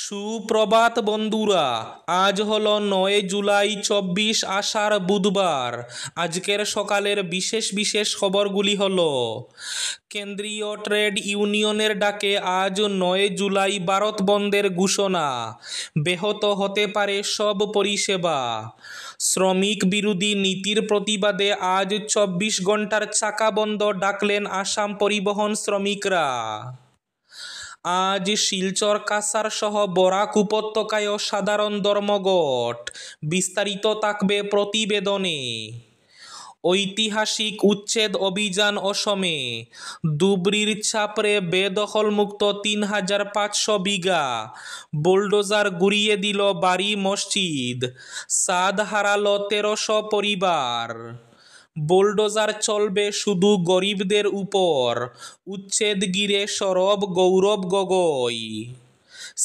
সুপ্রভাত বন্ধুরা, আজ হলো 9 জুলাই 24 আষাঢ় বুধবার। আজকের সকালের বিশেষ বিশেষ খবরগুলি হলো: কেন্দ্রীয় ট্রেড ইউনিয়নের ডাকে আজ 9 জুলাই ভারত বন্ধের ঘোষণা, ব্যাহত হতে পারে সব পরিষেবা। শ্রমিক বিরোধী নীতির প্রতিবাদে আজ 24 ঘন্টার চাকা বন্ধ ডাকলেন আসাম পরিবহন শ্রমিকরা। আজ শিলচর কাছাড় সহ বরাক উপত্যকায় সাধারণ ধর্মঘট, বিস্তারিত থাকবে প্রতিবেদনে। ঐতিহাসিক উচ্ছেদ অভিযান অসমে, ধুবড়ীর চাপড়ে বেদখলমুক্ত 3500 বিঘা, বুলডোজার গুড়িয়ে দিল বাড়ি মসজিদ, ছাদ হারালো 1300 পরিবার। বুলডোজার চলবে শুধু গরিবদের উপর, উচ্ছেদ ঘিরে সরব গৌরব গগৈ।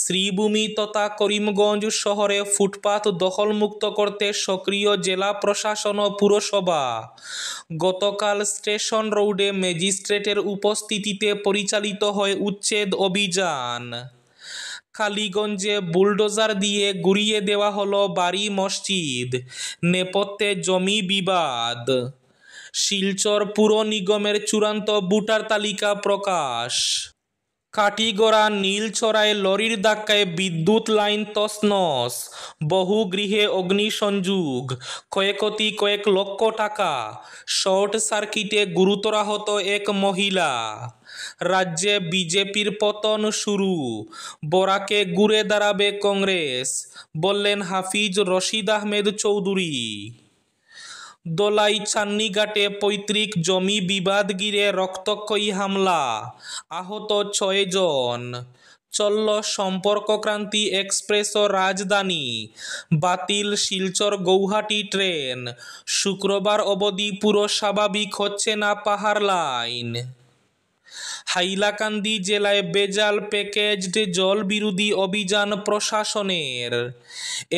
শ্রীভূমি তথা করিমগঞ্জ শহরে ফুটপাত দখলমুক্ত করতে সক্রিয় জেলা প্রশাসন ও পুরসভা। গতকাল স্টেশন রোডে ম্যাজিস্ট্রেটের উপস্থিতিতে পরিচালিত হয় উচ্ছেদ অভিযান। কালীগঞ্জে বুলডোজার দিয়ে গুড়িয়ে দেওয়া হলো বাড়ি মসজিদ, নেপথ্যে জমি বিবাদ। শিলচর পুর নিগমের চূড়ান্ত ভোটার তালিকা প্রকাশ। কাটিগড়া নীলছড়ায় লরির ধাক্কায় বিদ্যুৎ লাইন তছনছ, বহু গৃহে অগ্নিসংযোগ, ক্ষয়ক্ষতি কয়েক লক্ষ টাকা, শর্ট সার্কিটে গুরুতর আহত এক মহিলা। রাজ্যে বিজেপির পতন শুরু, বরাকে ঘুরে দাঁড়াবে কংগ্রেস, বললেন হাফিজ রশিদ আহমেদ চৌধুরী। দোলাই চান্নিঘাটে পৈতৃক জমি বিবাদ ঘিরে রক্তক্ষয়ী হামলা, আহত 6 জন। চলল সম্পর্কক্রান্তি এক্সপ্রেস ও রাজধানী, বাতিল শিলচর গৌহাটি ট্রেন, শুক্রবার অবধি পুরো স্বাভাবিক হচ্ছে না পাহাড় লাইন। হাইলাকান্দি জেলায় ভেজাল প্যাকেজড জল বিরোধী অভিযান প্রশাসনের।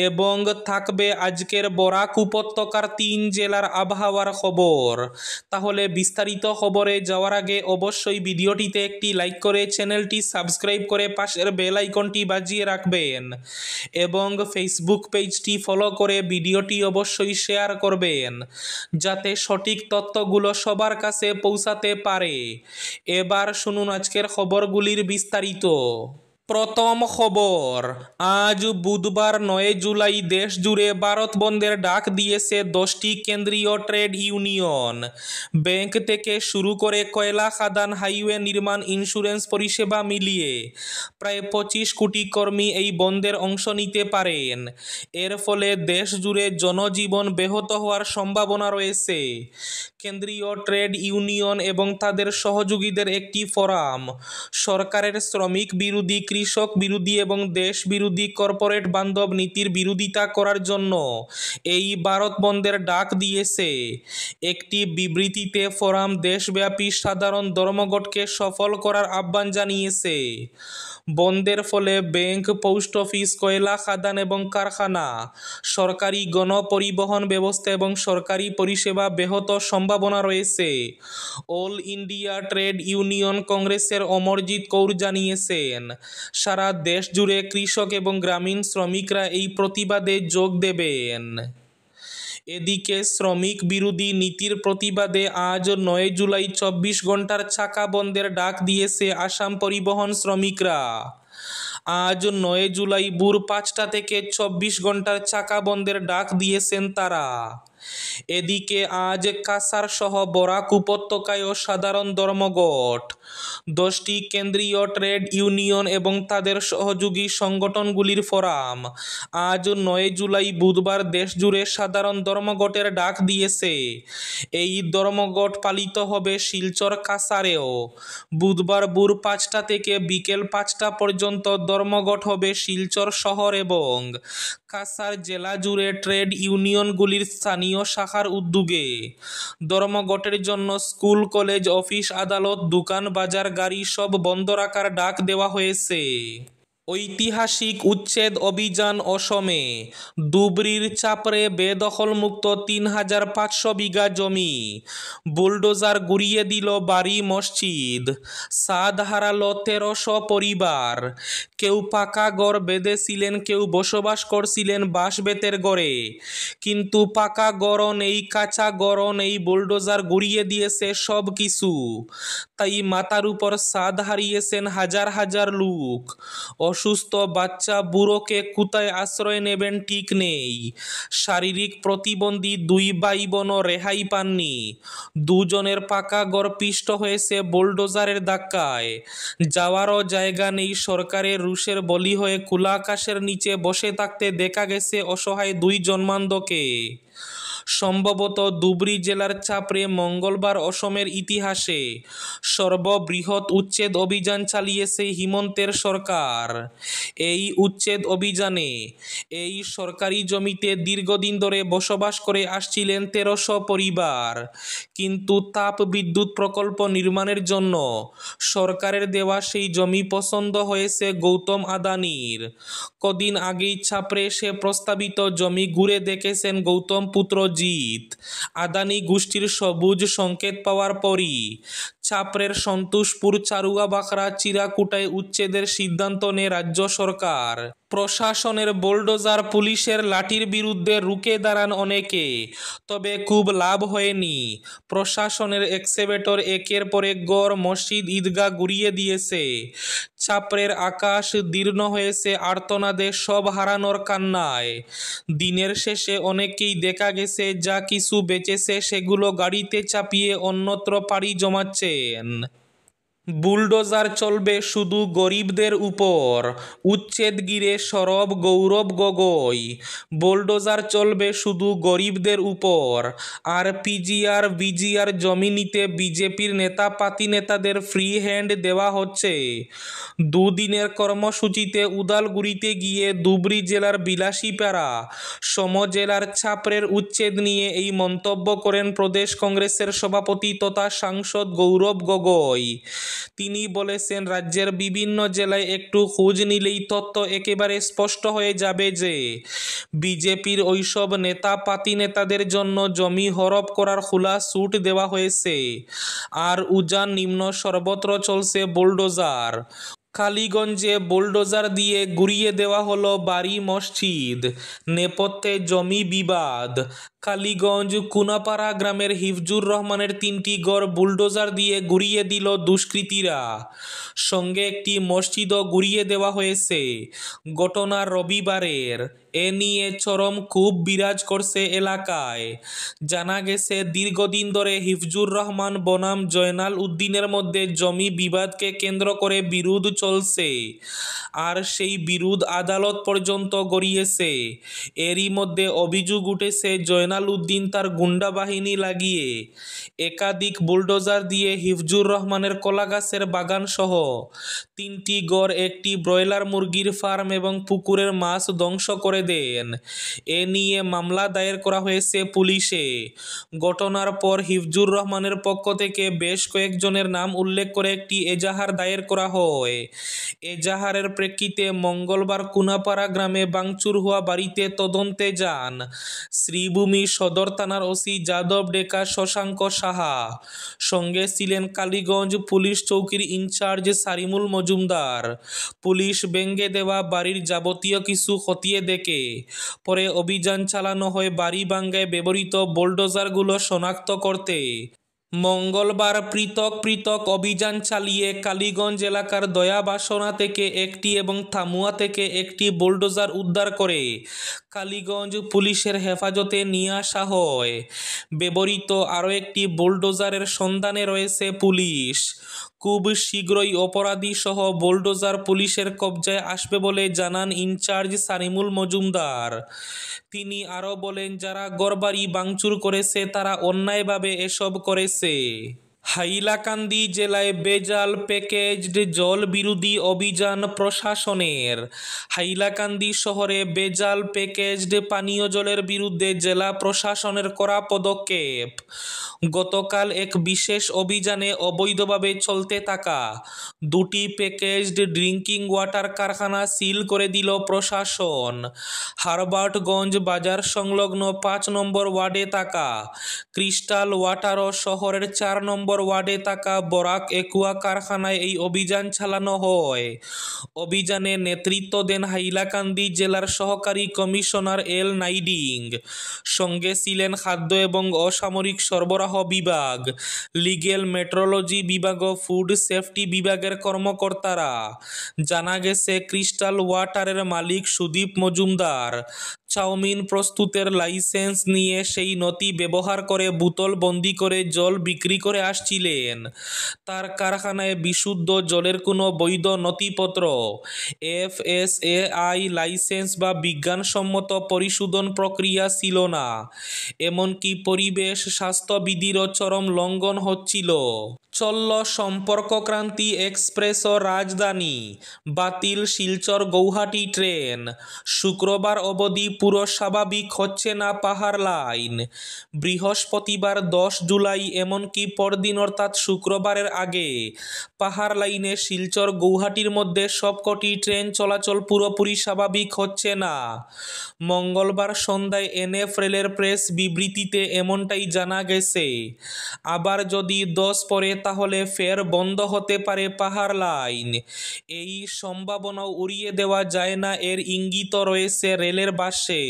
এবং থাকবে আজকের বরাক উপত্যকার 3 জেলার আবহাওয়ার খবর। তাহলে বিস্তারিত খবরে যাওয়ার আগে অবশ্যই ভিডিওটিতে একটি লাইক করে চ্যানেলটি সাবস্ক্রাইব করে পাশের বেল আইকনটি বাজিয়ে রাখবেন এবং ফেসবুক পেজটি ফলো করে ভিডিওটি অবশ্যই শেয়ার করবেন, যাতে সঠিক তথ্যগুলো সবার কাছে পৌঁছাতে পারে। এবার শুনুন আজকের খবরগুলির বিস্তারিত। প্রথম খবর, আজ বুধবার 9 জুলাই দেশ জুড়ে ভারত বন্ধের ডাক দিয়েছে 10টি কেন্দ্রীয় ট্রেড ইউনিয়ন। ব্যাংক থেকে শুরু করে কয়লা খাদান, হাইওয়ে নির্মাণ, ইন্স্যুরেন্স পরিষেবা মিলিয়ে প্রায় 25 কোটি কর্মী এই বন্ধের অংশ নিতে পারেন। এর ফলে দেশ জুড়ে জনজীবন ব্যাহত হওয়ার সম্ভাবনা রয়েছে। কেন্দ্রীয় ট্রেড ইউনিয়ন এবং তাদের সহযোগীদের একটি ফোরাম সরকারের শ্রমিক বিরোধী, কৃষক বিরোধী এবং দেশ বিরোধী কর্পোরেট বান্ধব নীতির বিরোধিতা করার জন্য এই ভারত বন্ধের ডাক দিয়েছে। একটি বিবৃতিতে ফোরাম দেশব্যাপী সাধারণ ধর্মঘটকে সফল করার আহ্বান জানিয়েছে। বন্ধের ফলে ব্যাংক, পোস্ট অফিস, কয়লা খাদান এবং কারখানা, সরকারি গণপরিবহন ব্যবস্থা এবং সরকারি পরিষেবা ব্যাহত সম্ভাবনা রয়েছে। অল ইন্ডিয়া ট্রেড ইউনিয়ন কংগ্রেসের অমরজিৎ কৌর জানিয়েছেন, সারা দেশ জুড়ে কৃষক এবং গ্রামীণ শ্রমিকরা এই প্রতিবাদে যোগ দেবেন। এদিকে শ্রমিক বিরোধী নীতির প্রতিবাদে আজ 9 জুলাই 24 ঘন্টার চাকা বন্ধের ডাক দিয়েছে আসাম পরিবহন শ্রমিকরা। আজ 9 জুলাই ভোর 5টা থেকে 24 ঘন্টার চাকা বন্ধের ডাক দিয়েছেন তারা। এদিকে আজ কাছাড় সহ বরাক উপত্যকায় সাধারণ ধর্মঘট। 10টি কেন্দ্রীয় ট্রেড ইউনিয়ন এবং তাদের সহযোগী সংগঠনগুলির ফোরাম আজ 9 জুলাই বুধবার দেশজুড়ে সাধারণ ধর্মঘটের ডাক দিয়েছে। এই ধর্মঘট পালিত হবে শিলচর কাছাড়েও। বুধবার ভোর 5টা থেকে বিকেল 5টা পর্যন্ত ধর্মঘট হবে শিলচর শহর এবং কাছাড় জেলা জুড়ে ট্রেড ইউনিয়নগুলির স্থানীয় শাখার উদ্যোগে। ধর্মঘটের জন্য স্কুল, কলেজ, অফিস, আদালত, দোকান, বাজার, গাড়ি সব বন্ধ রাখার ডাক দেওয়া হয়েছে। ঐতিহাসিক উচ্ছেদ অভিযান অসমে ধুবড়ীর চাপড়ে বেদখলমুক্ত ৩৫০০ বিঘা জমি বুলডোজার গুড়িয়ে দিল বাড়ি মসজিদ। সাদ হারালো ১৩০০ পরিবার। কেউ পাকা ঘর বেঁধেছিলেন, কেউ বসবাস করছিলেন বাঁশ বেতের ঘরে, কিন্তু পাকা ঘরও নেই, কাঁচা ঘরও নেই। বুলডোজার গুড়িয়ে দিয়েছে সব কিছু। তাই মাথার উপর ছাদ হারিয়েছেন হাজার হাজার লোক। অসুস্থ বাচ্চা বুড়োকে কোথায় আশ্রয় নেবেন ঠিক নেই। শারীরিক প্রতিবন্ধী ২ ভাই বোনও রেহাই পাননি। দুজনের পাকা ঘর পিষ্ট হয়েছে বুলডোজারের ধাক্কায়। যাওয়ারও জায়গা নেই। সরকারের রুষের বলি হয়ে খোলা আকাশের নিচে বসে থাকতে দেখা গেছে অসহায় ২ জন্মান্ধকে। সম্ভবত ধুবড়ী জেলার চাপড়ে মঙ্গলবার অসমের ইতিহাসে সর্ববৃহৎ উচ্ছেদ অভিযান চালিয়েছে হিমন্তের সরকার। এই উচ্ছেদ অভিযানে এই সরকারি জমিতে দীর্ঘদিন ধরে বসবাস করে আসছিলেন ১৩০০ পরিবার, কিন্তু তাপ বিদ্যুৎ প্রকল্প নির্মাণের জন্য সরকারের দেওয়া সেই জমি পছন্দ হয়েছে গৌতম আদানির। কদিন আগেই চাপড়ে সে প্রস্তাবিত জমি ঘুরে দেখেছেন গৌতম পুত্র জিৎ। আদানি গোষ্ঠীর সবুজ সংকেত পাওয়ার পরই চাপড়ের সন্তোষপুর, চারুয়াবাখরা, চিরাকুটায় উচ্ছেদের সিদ্ধান্ত নেয় রাজ্য সরকার। প্রশাসনের বুলডোজার, পুলিশের লাঠির বিরুদ্ধে রুখে দাঁড়ান অনেকে, তবে খুব লাভ হয়নি। প্রশাসনের এক্সকেভেটর একের পর এক ঘর, মসজিদ, ঈদগাহ গুড়িয়ে দিয়েছে। চাপড়ের আকাশ দীর্ণ হয়েছে আর্তনাদে, সব হারানোর কান্নায়। দিনের শেষে অনেকেই দেখা গেছে যা কিছু বেঁচেছে সেগুলো গাড়িতে চাপিয়ে অন্যত্র পাড়ি জমাচ্ছেন। বুলডোজার চলবে শুধু গরিবদের উপর, উচ্ছেদ ঘিরে সরব গৌরব গগৈ। বুলডোজার চলবে শুধু গরিবদের উপর। আর পিজিআর বিজিআর জমি নিতে বিজেপির নেতা পাতি নেতাদের ফ্রি হ্যান্ড দেওয়া হচ্ছে। দুদিনের কর্মসূচিতে উদালগুড়িতে গিয়ে ধুবড়ী জেলার বিলাসীপাড়া সমজেলার চাপড়ের উচ্ছেদ নিয়ে এই মন্তব্য করেন প্রদেশ কংগ্রেসের সভাপতি তথা সাংসদ গৌরব গগৈ। তিনি বলেছেন, রাজ্যের বিভিন্ন জেলায় একটু খোঁজ নিলেই তথ্য একেবারে স্পষ্ট হয়ে যাবে যে বিজেপির ওইসব নেতা পাতি নেতাদের জন্য জমি হরপ করার খোলা ছুট দেওয়া হয়েছে। আর উজান নিম্ন সর্বত্র চলছে বুলডোজার। কালীগঞ্জে বুলডোজার দিয়ে গুড়িয়ে দেওয়া হলো বাড়ি মসজিদ, নেপথ্যে জমি বিবাদ। কালীগঞ্জ কুনাপাড়া গ্রামের হিফজুর রহমানের ৩টি ঘর বুলডোজার দিয়ে গুড়িয়ে দিল দুষ্কৃতীরা। সঙ্গে একটি মসজিদও গুড়িয়ে দেওয়া হয়েছে। ঘটনা রবিবারের। এ নিয়ে চরম ক্ষোভ বিরাজ করছে এলাকায়। জানা গেছে দীর্ঘদিন ধরে হিফজুর রহমান বনাম জয়নাল উদ্দিনের মধ্যে জমি বিবাদকে কেন্দ্র করে বিরোধ চলছে। আর সেই বিরোধ আদালত পর্যন্ত গড়িয়েছে। এরই মধ্যে অভিযোগ উঠেছে জয়নাল উদ্দিন তার গুন্ডা বাহিনী লাগিয়ে একাধিক বুলডোজার দিয়ে হিফজুর রহমানের কলাগাছের বাগান সহ ৩টি ঘর, একটি ব্রয়লার মুরগির ফার্ম এবং পুকুরের মাছ ধ্বংস করে দেন। এ নিয়ে মামলা দায়ের করা হয়েছে পুলিশে। ঘটনার পর হিফজুর রহমানের পক্ষ থেকে বেশ কয়েকজনের নাম উল্লেখ করে একটি এজাহার দায়ের করা হয়। এজাহারের প্রেক্ষিতে মঙ্গলবার কুনাপাড়া গ্রামে ভাঙচুর হওয়া বাড়িতে তদন্তে যান শ্রীভূমি সদর থানার ওসি যাদব ডেকা শশাঙ্ক সাহা। সঙ্গে ছিলেন কালীগঞ্জ পুলিশ চৌকির ইনচার্জ সারিমুল মজুমদার। পুলিশ ভেঙে দেওয়া বাড়ির যাবতীয় কিছু খতিয়ে দেখে পরে অভিযান চালানো হয় বাড়ি ভাঙ্গায় ব্যবহৃত বুলডোজারগুলো শনাক্ত করতে। মঙ্গলবার পৃথক পৃথক অভিযান চালিয়ে কালীগঞ্জ এলাকার দয়াবাসনা থেকে একটি এবং থামুয়া থেকে একটি বুলডোজার উদ্ধার করে কালীগঞ্জ পুলিশের হেফাজতে নিয়ে আসা হয়। ব্যবহৃত আরও একটি বুলডোজারের সন্ধানে রয়েছে পুলিশ। খুব শীঘ্রই অপরাধী সহ বুলডোজার পুলিশের কবজায় আসবে বলে জানান ইনচার্জ সারিমুল মজুমদার। তিনি আরও বলেন, যারা ঘরবাড়ি ভাঙচুর করেছে তারা অন্যায়ভাবে এসব করেছে। হাইলাকান্দি জেলায় বেজাল প্যাকেজড জল বিরোধী অভিযান প্রশাসনের। হাইলাকান্দি শহরে বেজাল প্যাকেজড পানীয় জলের বিরুদ্ধে জেলা প্রশাসনের কড়া পদক্ষেপ। গতকাল এক বিশেষ অভিযানে অবৈধভাবে চলতে থাকা 2টি প্যাকেজড ড্রিঙ্কিং ওয়াটার কারখানা সিল করে দিল প্রশাসন। হারবার্টগঞ্জ বাজার সংলগ্ন 5 নম্বর ওয়ার্ডে থাকা ক্রিস্টাল ওয়াটার ও শহরের 4 নম্বর ওয়ার্ডে থাকা বরাক একুয়া কারখানায় এই অভিযান চালানো হয়। অভিযানে নেতৃত্ব দেন হাইলাকান্দি জেলার সহকারী কমিশনার এল নাইডিং। সঙ্গে ছিলেন খাদ্য এবং অসামরিক সরবরাহ বিভাগ, লিগেল মেট্রোলজি বিভাগ ও ফুড সেফটি বিভাগের কর্মকর্তারা। জানা গেছে, ক্রিস্টাল ওয়াটারের মালিক সুদীপ মজুমদার চাউমিন প্রস্তুতের লাইসেন্স নিয়ে সেই নথি ব্যবহার করে বোতল বন্দি করে জল বিক্রি করে আসছিলেন। তার কারখানায় বিশুদ্ধ জলের কোনো বৈধ নথিপত্র, FSAI লাইসেন্স বা বিজ্ঞানসম্মত পরিশোধন প্রক্রিয়া ছিল না। এমনকি পরিবেশ স্বাস্থ্যবিধিরও চরম লঙ্ঘন হচ্ছিল। চলল সম্পর্কক্রান্তি এক্সপ্রেস ও রাজধানী, বাতিল শিলচর গৌহাটি ট্রেন। শুক্রবার অবধি পুরো স্বাভাবিক হচ্ছে না পাহাড় লাইন। বৃহস্পতিবার 10 জুলাই এমনকি পরদিন অর্থাৎ শুক্রবারের আগে পাহাড় লাইনে শিলচর গৌহাটির মধ্যে সবকটি ট্রেন চলাচল পুরোপুরি স্বাভাবিক হচ্ছে না। মঙ্গলবার সন্ধ্যায় NF রেলের প্রেস বিবৃতিতে এমনটাই জানা গেছে। আবার যদি 10 পরে তাহলে ফের বন্ধ হতে পারে পাহাড় লাইন। এই সম্ভাবনাও উড়িয়ে দেওয়া যায় না, এর ইঙ্গিত রয়েছে রেলের ভাষ্যে।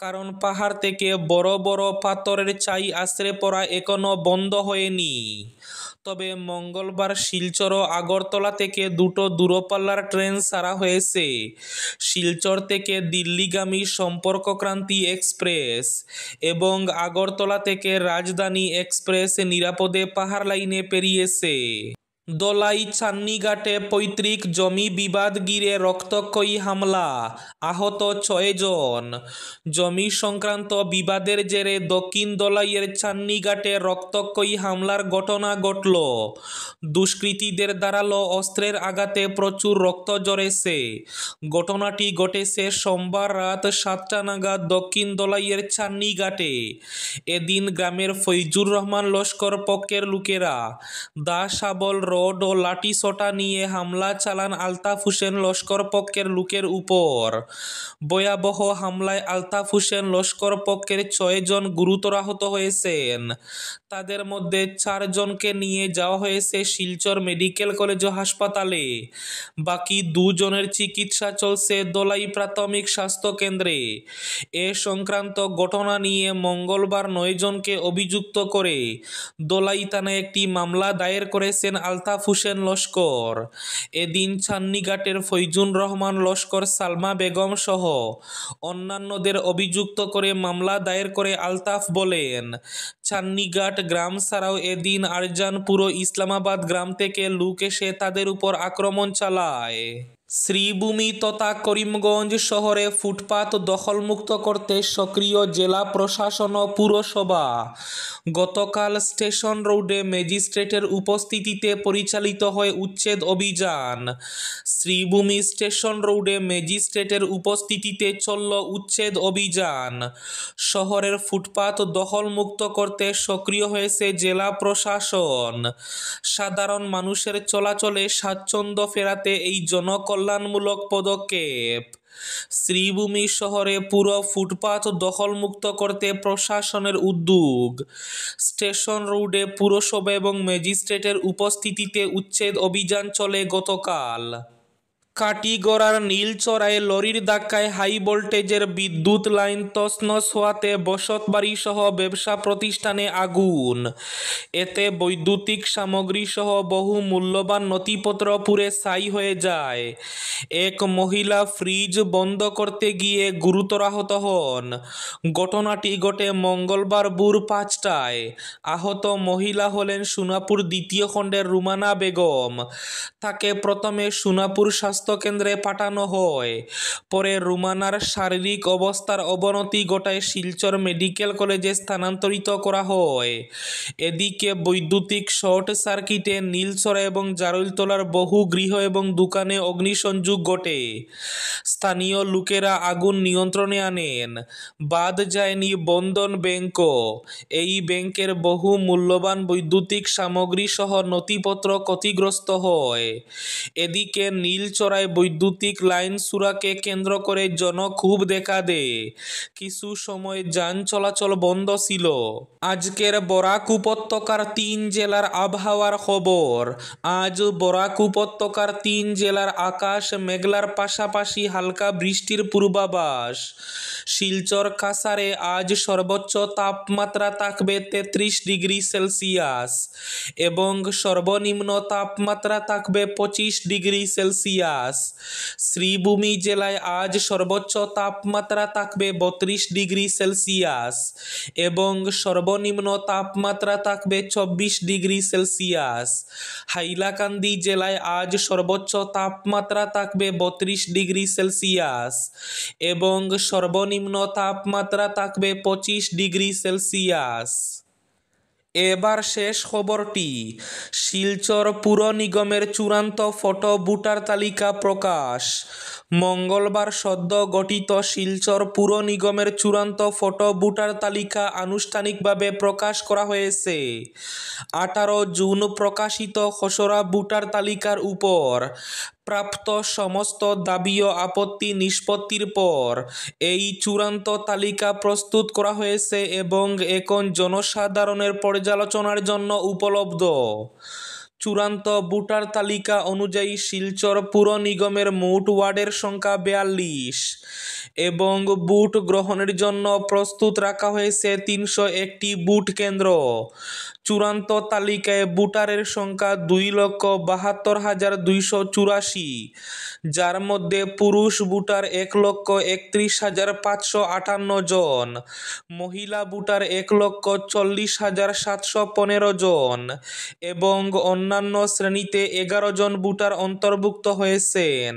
কারণ পাহাড় থেকে বড় বড় পাথরের চাই আছড়ে পড়া এখনো বন্ধ হয়নি। তবে মঙ্গলবার শিলচর ও আগরতলা থেকে 2টো দূরপাল্লার ট্রেন ছাড়া হয়েছে। শিলচর থেকে দিল্লিগামী সম্পর্কক্রান্তি এক্সপ্রেস এবং আগরতলা থেকে রাজধানী এক্সপ্রেস নিরাপদে পাহাড় লাইনে পেরিয়েছে। দোলাই চান্নিঘাটে পৈতৃক জমি বিবাদ ঘিরে রক্তক্ষয়ী হামলা, আহত 6 জন। জমি সংক্রান্ত বিবাদের জেরে দক্ষিণ দোলাইয়ের চান্নিঘাটে রক্তক্ষয়ী হামলার ঘটনা ঘটল। দুষ্কৃতীদের ধারালো অস্ত্রের আঘাতে প্রচুর রক্ত ঝরেছে। ঘটনাটি ঘটেছে সোমবার রাত 7টা নাগাদ দক্ষিণ দোলাইয়ের চান্নিঘাটে। এদিন গ্রামের ফৈজুর রহমান লস্কর পক্ষের লোকেরা দা শাবল রড ও লাঠি সোটা নিয়ে হামলা চালান আলতাফ হোসেন লস্কর পক্ষের লোকের উপর। ভয়াবহ হামলায় আলতাফ হোসেন লস্কর পক্ষের 6 জন গুরুতর আহত হয়েছেন। তাদের মধ্যে 4 জনকে নিয়ে যাওয়া হয়েছে শিলচর মেডিকেল কলেজ ও হাসপাতালে। বাকি 2 জনের চিকিৎসা চলছে দোলাই প্রাথমিক স্বাস্থ্য কেন্দ্রে। এ সংক্রান্ত ঘটনা নিয়ে মঙ্গলবার 9 জনকে অভিযুক্ত করে দোলাই থানায় একটি মামলা দায়ের করেছেন আলতাফ হোসেন লস্কর। এদিন চান্নিঘাটের ফৈজুর রহমান লস্কর, সালমা বেগম সহ অন্যান্যদের অভিযুক্ত করে মামলা দায়ের করে আলতাফ বলেন, চান্নিঘাট গ্রাম ছাড়াও এদিন আরজানপুর ও ইসলামাবাদ গ্রাম থেকে লোক এসে তাদের উপর আক্রমণ চালায়। শ্রীভূমি তথা করিমগঞ্জ শহরে ফুটপাত দখলমুক্ত করতে সক্রিয় জেলা প্রশাসন ও পুরসভা। গতকাল স্টেশন রোডে ম্যাজিস্ট্রেটের উপস্থিতিতে পরিচালিত হয় উচ্ছেদ অভিযান। শ্রীভূমি স্টেশন রোডে ম্যাজিস্ট্রেটের উপস্থিতিতে চলল উচ্ছেদ অভিযান। শহরের ফুটপাত দখলমুক্ত করতে সক্রিয় হয়েছে জেলা প্রশাসন। সাধারণ মানুষের চলাচলে স্বাচ্ছন্দ্য ফেরাতে এই জনকল্যাণমূলক পদক্ষেপ। শ্রীভূমি শহরে পুরো ফুটপাত দখলমুক্ত করতে প্রশাসনের উদ্যোগ। স্টেশন রোডে পুরসভা এবং ম্যাজিস্ট্রেটের উপস্থিতিতে উচ্ছেদ অভিযান চলে গতকাল। কাটিগড়ার নীলচড়ায় লরির ধাক্কায় হাই ভোল্টেজের বিদ্যুৎ লাইন তছনছ হওয়াতে বসতবাড়ি সহ ব্যবসা প্রতিষ্ঠানে আগুন। এতে বৈদ্যুতিক সামগ্রী সহ বহু মূল্যবান নথিপত্র পুড়ে ছাই হয়ে যায়। এক মহিলা ফ্রিজ বন্ধ করতে গিয়ে গুরুতর আহত হন। ঘটনাটি ঘটে মঙ্গলবার ভোর 5টায়। আহত মহিলা হলেন সোনাপুর 2য় খণ্ডের রুমানা বেগম। তাকে প্রথমে সোনাপুর স্বাস্থ্য স্বাস্থ্যকেন্দ্রে পাঠানো হয়। পরে রুমানার শারীরিক অবস্থার অবনতি ঘটায় শিলচর মেডিকেল কলেজে স্থানান্তরিত করা হয়। এদিকে বৈদ্যুতিক শর্ট সার্কিটে নীলছড়া এবং জারৈলতলার বহু গৃহ এবং দোকানে অগ্নিসংযোগ ঘটে। স্থানীয় লোকেরা আগুন নিয়ন্ত্রণে আনেন। বাদ যায়নি বন্ধন ব্যাংকও। এই ব্যাংকের বহু মূল্যবান বৈদ্যুতিক সামগ্রী সহ নথিপত্র ক্ষতিগ্রস্ত হয়। এদিকে নীলচড়ায় বৈদ্যুতিক লাইন সুরাকে কেন্দ্র করে জনক্ষোভ দেখা দেয়। কিছু সময় যান চলাচল বন্ধ ছিল। আজকের বরাক উপত্যকার 3 জেলার আবহাওয়ার খবর। আজ বরাক উপত্যকার 3 জেলার আকাশ মেঘলার পাশাপাশি হালকা বৃষ্টির পূর্বাভাস। শিলচর কাছাড়ে আজ সর্বোচ্চ তাপমাত্রা থাকবে 33 ডিগ্রি সেলসিয়াস এবং সর্বনিম্ন তাপমাত্রা থাকবে 25 ডিগ্রি সেলসিয়াস। শ্রীভূমি জেলায় আজ সর্বোচ্চ তাপমাত্রা থাকবে 32 ডিগ্রি সেলসিয়াস এবং সর্বনিম্ন তাপমাত্রা থাকবে 24 ডিগ্রি সেলসিয়াস। হাইলাকান্দি জেলায় আজ সর্বোচ্চ তাপমাত্রা থাকবে 32 ডিগ্রি সেলসিয়াস এবং সর্বনিম্ন তাপমাত্রা থাকবে 25 ডিগ্রি সেলসিয়াস। এবার শেষ খবরটি। শিলচর পুর নিগমের চূড়ান্ত ফটো ভোটার তালিকা প্রকাশ। মঙ্গলবার সদ্য গঠিত শিলচর পুর নিগমের চূড়ান্ত ফটো ভোটার তালিকা আনুষ্ঠানিকভাবে প্রকাশ করা হয়েছে। 18 জুন প্রকাশিত খসড়া ভোটার তালিকার উপর প্রাপ্ত সমস্ত দাবি ও আপত্তি নিষ্পত্তির পর এই চূড়ান্ত তালিকা প্রস্তুত করা হয়েছে এবং এখন জনসাধারণের পর্যালোচনার জন্য উপলব্ধ। চূড়ান্ত ভোটার তালিকা অনুযায়ী শিলচর পুর নিগমের মোট ওয়ার্ডের সংখ্যা 42 এবং ভোট গ্রহণের জন্য প্রস্তুত রাখা হয়েছে 301টি ভোট কেন্দ্র। চূড়ান্ত তালিকায় ভোটারের সংখ্যা 2,72,284, যার মধ্যে পুরুষ ভোটার 1,31,558 জন, মহিলা ভোটার 1,40,715 জন এবং অন্যান্য শ্রেণীতে 11 জন ভোটার অন্তর্ভুক্ত হয়েছেন।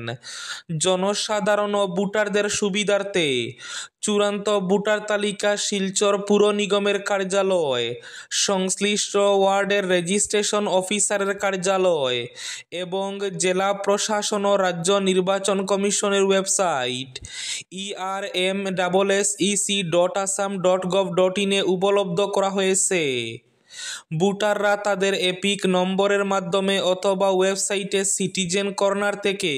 জনসাধারণ ও ভোটারদের সুবিধার্থে চূড়ান্ত ভোটার তালিকা শিলচর পুর নিগমের কার্যালয়, সংশ্লিষ্ট ওয়ার্ডের রেজিস্ট্রেশন অফিসারের কার্যালয় এবং জেলা প্রশাসন ও রাজ্য নির্বাচন কমিশনের ওয়েবসাইট ermssec.assam.gov.in এ উপলব্ধ করা হয়েছে। ভোটাররা তাদের এপিক নম্বরের মাধ্যমে অথবা ওয়েবসাইটে সিটিজেন কর্নার থেকে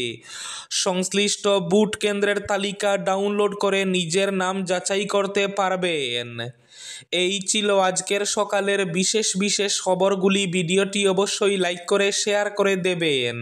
সংশ্লিষ্ট ভোট কেন্দ্রের তালিকা ডাউনলোড করে নিজের নাম যাচাই করতে পারবেন। এই ছিল আজকের সকালের বিশেষ খবরগুলি। ভিডিওটি অবশ্যই লাইক করে শেয়ার করে দেবেন।